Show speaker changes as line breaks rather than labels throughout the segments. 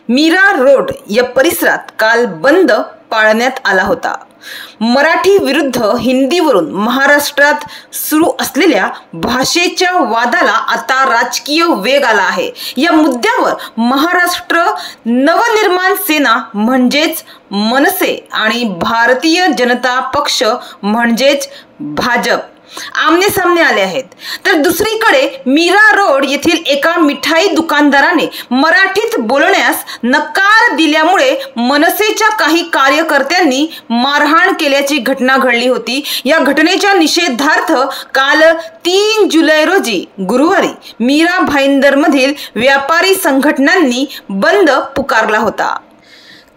Mira road या परिसरात काल बंद पाळण्यात आला होता। मराठी विरुद्ध हिंदीवरून महाराष्ट्रात सुरू असलेल्या भाषेच्या वादाला आता राजकीय वेग आला आहे। या मुद्द्यावर महाराष्ट्र नवनिर्माण सेना म्हणजेच मनसे आणि भारतीय जनता पक्ष म्हणजेच भाजप आमने सामने आले आहेत। तर दुसरीकडे मीरा रोड येथील एका मिठाई दुकानदाराने मराठीत बोलण्यास नकार दिल्यामुळे मनसेच्या काही कार्यकर्त्यांनी मारहाण केल्याची घटना घडली होती। या घटनेच्या निषेधार्थ काल 3 जुलै रोजी गुरुवारी मीरा भाईंदरमधील व्यापारी संघटनांनी बंद पुकारला होता।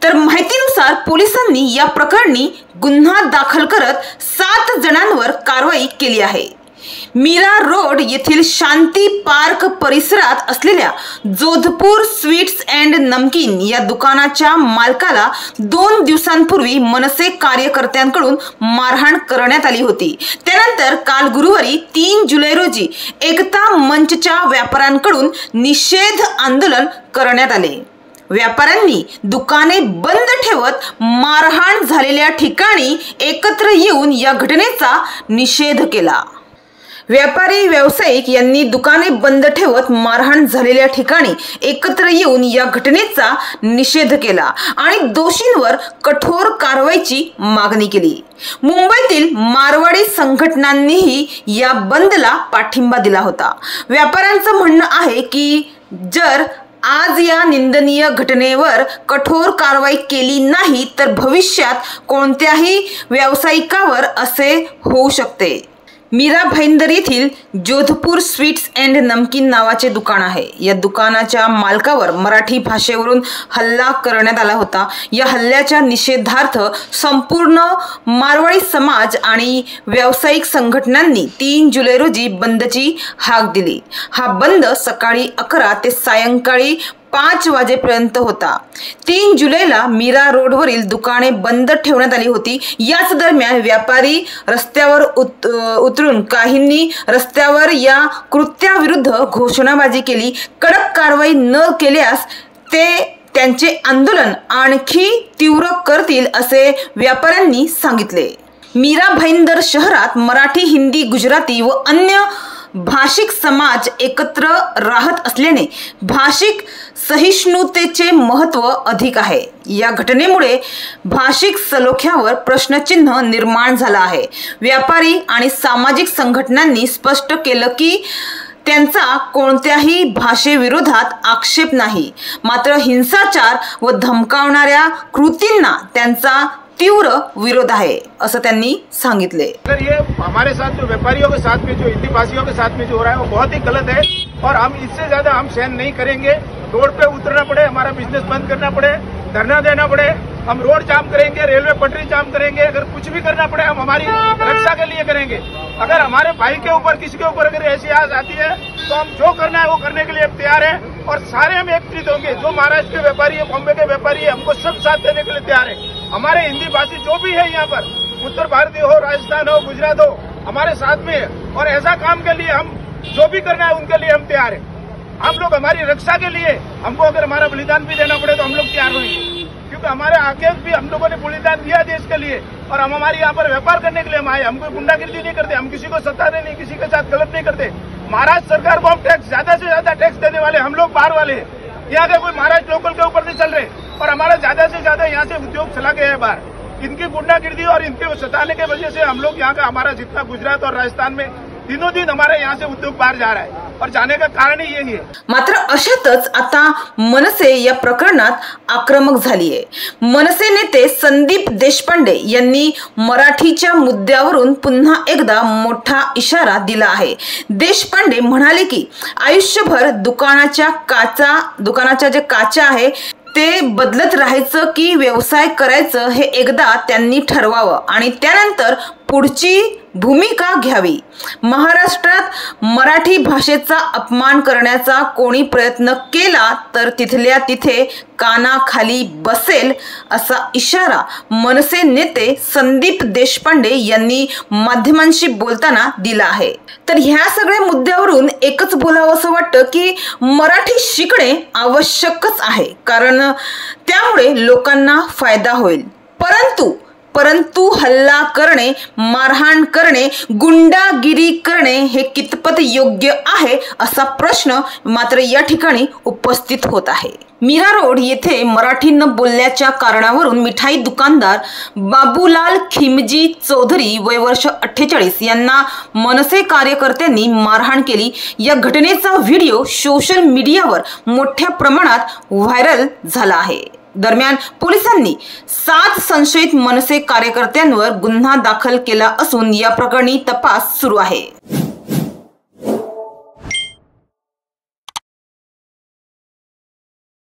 तर माहितीनुसार पोलिसांनी या प्रकरणी गुन्हा दाखल करत 7 जणांवर कारवाई केली आहे। मीरा रोड येथील शांती पार्क परिसरात असलेल्या जोधपूर स्वीट्स अँड नमकीन या दुकानाच्या मालकाला 2 दिवसांपूर्वी मनसे कार्यकर्त्यांकडून मारहाण करण्यात आली होती। त्यानंतर काल गुरुवारी 3 जुलै रोजी एकता मंचच्या व्यापाऱ्यांकडून निषेध आंदोलन करण्यात आले। व्यापाऱ्यांनी दुकाने बंद ठेवत मारहाण झालेल्या ठिकाणी एकत्र येऊन या घटनेचा निषेध केला। व्यापारी व्यावसायिक यांनी दुकाने बंद ठेवत मारहाण झालेल्या ठिकाणी एकत्र येऊन या घटनेचा निषेध केला आणि दोषींवर कठोर कारवाईची मागणी केली। मुंबईतील मारवाडी संघटनांनीही या बंदला पाठिंबा दिला होता। व्यापाऱ्यांचं म्हणणं आहे की जर आज या निंदनीय घटनेवर कठोर कारवाई केली नाही तर भविष्यात कोणत्याही व्यावसायिकावर असे होऊ शकते। मीरा भाईंदर येथील जोधपूर स्वीट्स अँड नमकीन नावाचे दुकान आहे। या दुकानाच्या मालकावर मराठी भाषेवरून हल्ला करण्यात आला होता। या हल्ल्याच्या निषेधार्थ संपूर्ण मारवाडी समाज आणि व्यावसायिक संघटनांनी 3 जुलै रोजी बंदची हाक दिली। हा बंद सकाळी 11 ते सायंकाळी 5 वाजेपर्यंत होता। 3 जुलैला मीरा रोडवरील दुकाने बंद ठेवण्यात आली होती। याच दरम्यान व्यापारी रस्त्यावर उतरून काहींनी रस्त्यावर या कृत्याविरुद्ध घोषणाबाजी केली। कडक कारवाई न केल्यास ते त्यांचे आंदोलन आणखी तीव्र करतील असे व्यापाऱ्यांनी सांगितले। मीरा भाईंदर शहरात मराठी, हिंदी, गुजराती व अन्य भाषिक समाज एकत्र राहत असल्याने भाषिक सहिष्णुतेचे महत्त्व अधिक आहे। या घटनेमुळे भाषिक सलोख्यावर प्रश्नचिन्ह निर्माण झाला आहे। व्यापारी आणि सामाजिक संघटनांनी स्पष्ट केलं की त्यांचा कोणत्याही भाषेविरोधात आक्षेप नाही, मात्र हिंसाचार व धमकावणाऱ्या कृतींना त्यांचा तीव्र विरोध आहे असं त्यांनी सांगितले।
अगर ये हमारे साथ जो व्यापारियों के साथ में जो हिंदी भाषियों के साथ में जो हो रहा है वो बहुत ही गलत है और हम इससे ज्यादा हम सहन नहीं करेंगे। रोड पे उतरना पड़े, हमारा बिजनेस बंद करना पड़े, धरना देना पड़े, हम रोड जाम करेंगे, रेलवे पटरी जाम करेंगे, अगर कुछ भी करना पड़े हम हमारी रक्षा के लिए करेंगे। अगर हमारे भाई के ऊपर किसी के ऊपर अगर ऐसी आस आती है तो हम जो करना है वो करने के लिए तैयार हैं और सारे हम एकत्रित होंगे। जो महाराष्ट्र के व्यापारी है, बॉम्बे के व्यापारी है, हमको सब साथ देने के लिए तैयार है। हमारे हिंदी भाषी जो भी है यहाँ पर, उत्तर भारतीय हो, राजस्थान हो, गुजरात हो, हमारे साथ में है और ऐसा काम के लिए हम जो भी करना है उनके लिए हम तैयार है। हम लोग हमारी रक्षा के लिए हमको अगर हमारा बलिदान भी देना पड़े तो हम लोग तैयार होंगे, क्योंकि हमारे आगे भी हम लोगों ने बलिदान दिया देश के लिए और हम हमारे यहाँ पर व्यापार करने के लिए हम आए। हम कोई गुंडागिर्दी नहीं करते, हम किसी को सताते नहीं, किसी के साथ गलत नहीं करते। महाराष्ट्र सरकार को हम टैक्स ज्यादा से ज्यादा टैक्स देने वाले हम लोग बाहर वाले हैं। यहाँ के कोई महाराष्ट्र लोकल के ऊपर नहीं चल रहे और हमारा ज्यादा से ज्यादा यहाँ से उद्योग चला गया है बाहर। इनकी गुंडागिर्दी और इनके सताने के वजह से हम लोग यहाँ का हमारा जितना गुजरात और राजस्थान में दिनों दिन हमारे यहाँ से उद्योग बाहर जा रहा है और जाने का कारण ही यही है।
मात्र अशातच आता मनसे या प्रकरणात आक्रमक झाली आहे। मनसे नेते संदीप देशपांडे यांनी मराठीच्या मुद्द्यावरून पुन्हा एकदा मोठा इशारा दिला आहे। देशपांडे म्हणाले की आयुष्यभर दुकानाच्या जे काचा आहे ते बदलत राहायचं की व्यवसाय करायचं हे एकदा त्यांनी ठरवावं आणि त्यानंतर पुढची भूमिका घ्यावी. महाराष्ट्रात मराठी भाषेचा अपमान करण्याचा कोणी प्रयत्न केला तर तिथल्या तिथे कानाखाली बसेल असा इशारा मनसे नेते संदीप देशपांडे यांनी माध्यमांशी बोलताना दिला आहे. तर ह्या सगळ्या मुद्द्यावरून एकच बोलावं असं वाटतं की मराठी शिकणे आवश्यकच आहे, कारण त्यामुळे लोकांना फायदा होईल. परंतु हल्ला करणे, मारहाण करणे, गुंडागिरी करणे हे कितपत योग्य आहे असा प्रश्न मात्र या ठिकाणी उपस्थित होत आहे. मीरा रोड येथे मराठी न बोलल्याच्या कारणावरून मिठाई दुकानदार बाबूलाल खिमजी चौधरी वय वर्ष 48 यांना मनसे कार्यकर्त्यांनी मारहाण केली. या घटनेचा व्हिडिओ सोशल मीडियावर मोठ्या प्रमाणात व्हायरल झाला आहे. दरम्यान पोलिसांनी 7 संशयित मनसे कार्यकर्त्यांवर गुन्हा दाखल केला असून या प्रकरणी तपास सुरू आहे.